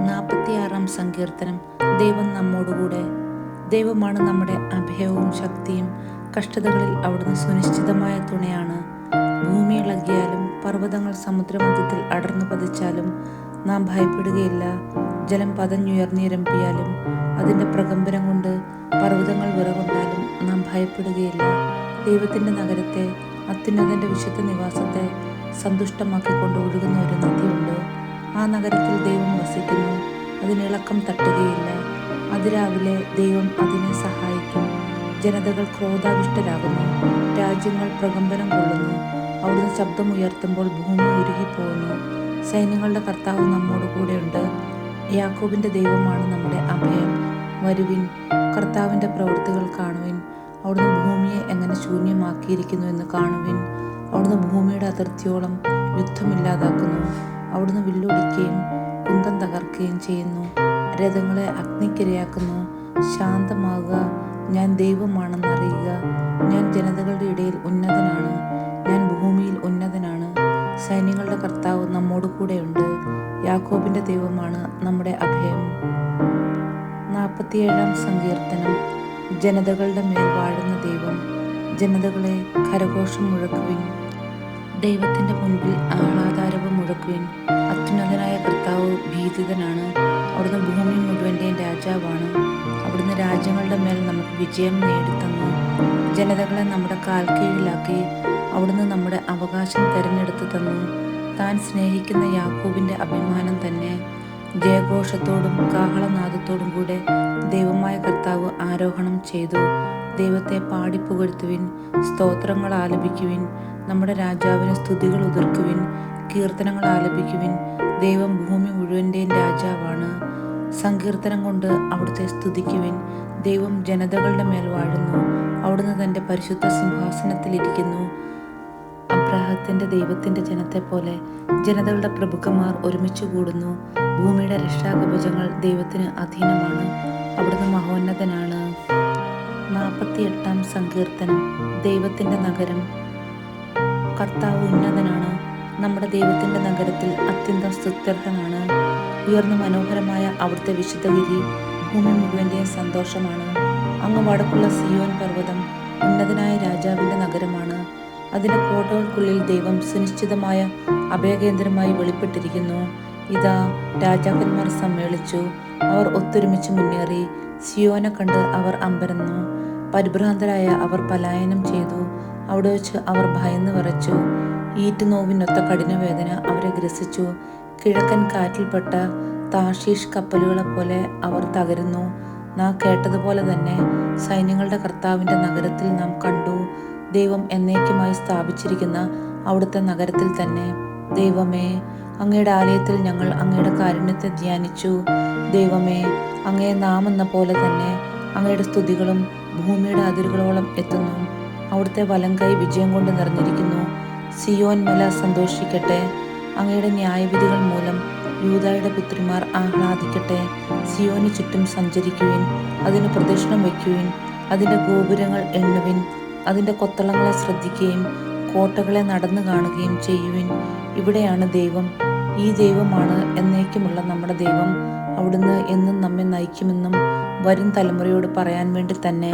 46 സങ്കീർത്തനം. ദൈവം നമ്മോടുകൂടെ. ദൈവമാണ് നമ്മുടെ അഭയവും ശക്തിയും. കഷ്ടതകളിൽ അവിടുന്ന് സുനിശ്ചിതമായ തുണയാണ്. ഭൂമി ഇളകിയാലും പർവ്വതങ്ങൾ സമുദ്രമധ്യത്തിൽ അടർന്നു പതിച്ചാലും നാം ഭയപ്പെടുകയില്ല. ജലം പതഞ്ഞുയർന്നിരമ്പിയാലും അതിൻ്റെ പ്രകമ്പനം കൊണ്ട് പർവ്വതങ്ങൾ വിറകൊണ്ടാലും നാം ഭയപ്പെടുകയില്ല. ദൈവത്തിൻ്റെ നഗരത്തെ, അത്യുന്നതൻ്റെ വിശുദ്ധ നിവാസത്തെ സന്തുഷ്ടമാക്കിക്കൊണ്ട് ഒഴുകുന്ന ഒരു നദിയുണ്ട്. ആ നഗരത്തിൽ ദൈവം വസിക്കുന്നു, അതിനിളക്കം തട്ടുകയില്ല. അതിരാവിലെ ദൈവം അതിനെ സഹായിക്കും. ജനതകൾ ക്രോധാവിഷ്ടരാകുന്നു, രാജ്യങ്ങൾ പ്രകമ്പനം കൊള്ളുന്നു. അവിടുന്ന് ശബ്ദമുയർത്തുമ്പോൾ ഭൂമി ഉരുകിപ്പോകുന്നു. സൈന്യങ്ങളുടെ കർത്താവ് നമ്മോട് കൂടെയുണ്ട്. യാക്കോബിൻ്റെ ദൈവമാണ് നമ്മുടെ അഭയം. വരുവിൻ, കർത്താവിൻ്റെ പ്രവൃത്തികൾ കാണുവിൻ. അവിടുന്ന് ഭൂമിയെ എങ്ങനെ ശൂന്യമാക്കിയിരിക്കുന്നു എന്ന് കാണുവിൻ. അവിടുന്ന് ഭൂമിയുടെ അതിർത്തിയോളം യുദ്ധമില്ലാതാക്കുന്നു. അവിടുന്ന് വില്ലൊടിക്കുകയും കുന്തം തകർക്കുകയും ചെയ്യുന്നു. രഥങ്ങളെ അഗ്നിക്കിരയാക്കുന്നു. ശാന്തമാകുക, ഞാൻ ദൈവമാണെന്നറിയുക. ഞാൻ ജനതകളുടെ ഇടയിൽ ഉന്നതനാണ്, ഞാൻ ഭൂമിയിൽ ഉന്നതനാണ്. സൈന്യങ്ങളുടെ കർത്താവ് നമ്മോട് കൂടെയുണ്ട്. യാക്കോബിൻ്റെ ദൈവമാണ് നമ്മുടെ അഭയം. 47 സങ്കീർത്തനം. ജനതകളുടെ മേൽ വാഴുന്ന ദൈവം. ജനതകളെ കരഘോഷം മുഴക്കുവിൻ. ദൈവത്തിൻ്റെ മുൻപിൽ ആഹ്ലാദാരവം മുഴക്കുവിൻ. അത്യുന്നതനായ കർത്താവ് ഭീതിതനാണ്. അവിടുന്ന് ഭൂമി മുഴുവൻ്റെയും രാജാവാണ്. അവിടുന്ന് രാജ്യങ്ങളുടെ മേൽ നമുക്ക് വിജയം നേടിത്തന്നു. ജനതകളെ നമ്മുടെ കാൽ കീഴിലാക്കി. അവിടുന്ന് നമ്മുടെ അവകാശം തിരഞ്ഞെടുത്തു തന്നു. താൻ സ്നേഹിക്കുന്ന യാക്കോബിൻ്റെ അഭിമാനം തന്നെ. ജയഘോഷത്തോടും കാഹളനാദത്തോടും കൂടെ ദൈവമായ കർത്താവ് ആരോഹണം ചെയ്തു. ദൈവത്തെ പാടിപ്പുകഴ്ത്തുവിൻ, സ്തോത്രങ്ങൾ ആലപിക്കുവിൻ. നമ്മുടെ രാജാവിന് സ്തുതികൾ ഉതിർക്കുവിൻ, കീർത്തനങ്ങൾ ആലപിക്കുവിൻ. ദൈവം ഭൂമി മുഴുവൻ്റെയും രാജാവാണ്. സങ്കീർത്തനം കൊണ്ട് അവിടുത്തെ സ്തുതിക്കുവിൻ. ദൈവം ജനതകളുടെ മേൽ വാഴുന്നു. അവിടുന്ന് തൻ്റെ പരിശുദ്ധ സിംഹാസനത്തിലിരിക്കുന്നു. അബ്രാഹത്തിൻ്റെ ദൈവത്തിൻ്റെ ജനത്തെ പോലെ ജനതകളുടെ പ്രഭുക്കന്മാർ ഒരുമിച്ച് കൂടുന്നു. ഭൂമിയുടെ രക്ഷാകവചങ്ങൾ ദൈവത്തിന് അധീനമാണ്. അവിടുന്ന് മഹോന്നതനാണ്. 48 സങ്കീർത്തനം. ദൈവത്തിൻ്റെ നഗരം. കർത്താവ് ഉന്നതനാണ്. നമ്മുടെ ദൈവത്തിൻ്റെ നഗരത്തിൽ അത്യന്തം സ്തുത്യർഹനാണ്. ഉയർന്ന മനോഹരമായ അവിടുത്തെ വിശുദ്ധഗിരി ഭൂമി മുഴുവൻ്റെയും സന്തോഷമാണ്. അങ്ങ് വടക്കുള്ള സിയോൻ പർവ്വതം ഉന്നതനായ രാജാവിൻ്റെ നഗരമാണ്. അതിൻ്റെ കോട്ടകൾക്കുള്ളിൽ ദൈവം സുനിശ്ചിതമായ അഭയകേന്ദ്രമായി വെളിപ്പെട്ടിരിക്കുന്നു. ഇതാ, രാജാക്കന്മാർ സമ്മേളിച്ചു, അവർ ഒത്തൊരുമിച്ച് മുന്നേറി. സിയോനെ കണ്ട് അവർ അമ്പരന്നു. പരിഭ്രാന്തരായ അവർ പലായനം ചെയ്തു. അവിടെ വെച്ച് അവർ ഭയന്ന് വിറച്ചു. ഈറ്റുനോവിനൊത്ത കഠിനവേദന അവരെ ഗ്രസിച്ചു. കിഴക്കൻ കാറ്റിൽപ്പെട്ട താർഷീഷ് കപ്പലുകളെപ്പോലെ അവർ തകരുന്നു. നാം കേട്ടതുപോലെ തന്നെ സൈന്യങ്ങളുടെ കർത്താവിൻ്റെ നഗരത്തിൽ നാം കണ്ടു. ദൈവം എന്നേക്കുമായി സ്ഥാപിച്ചിരിക്കുന്ന അവിടുത്തെ നഗരത്തിൽ തന്നെ. ദൈവമേ, അങ്ങയുടെ ആലയത്തിൽ ഞങ്ങൾ അങ്ങയുടെ കാരുണ്യത്തെ ധ്യാനിച്ചു. ദൈവമേ, അങ്ങയെ നാം എന്ന പോലെ തന്നെ അങ്ങയുടെ സ്തുതികളും ഭൂമിയുടെ അതിരുകളോളം എത്തുന്നു. അവിടുത്തെ വലങ്കൈ വിജയം കൊണ്ട് നിറഞ്ഞിരിക്കുന്നു. സിയോൻ മല സന്തോഷിക്കട്ടെ. അങ്ങയുടെ ന്യായവിധികൾ മൂലം യൂദായുടെ പുത്രിമാർ ആഹ്ലാദിക്കട്ടെ. സിയോന് ചുറ്റും സഞ്ചരിക്കുവിൻ, അതിന് പ്രദക്ഷിണം വയ്ക്കുവിൻ. അതിൻ്റെ ഗോപുരങ്ങൾ എണ്ണുവിൻ, അതിൻ്റെ കൊത്തളങ്ങളെ ശ്രദ്ധിക്കുകയും കോട്ടകളെ നടന്നു കാണുകയും ചെയ്യുവിൻ. ഇവിടെയാണ് ദൈവം. ഈ ദൈവമാണ് എന്നേക്കുമുള്ള നമ്മുടെ ദൈവം. അവിടുന്ന് എന്നും നമ്മെ നയിക്കുമെന്നും വരും തലമുറയോട് പറയാൻ വേണ്ടി തന്നെ.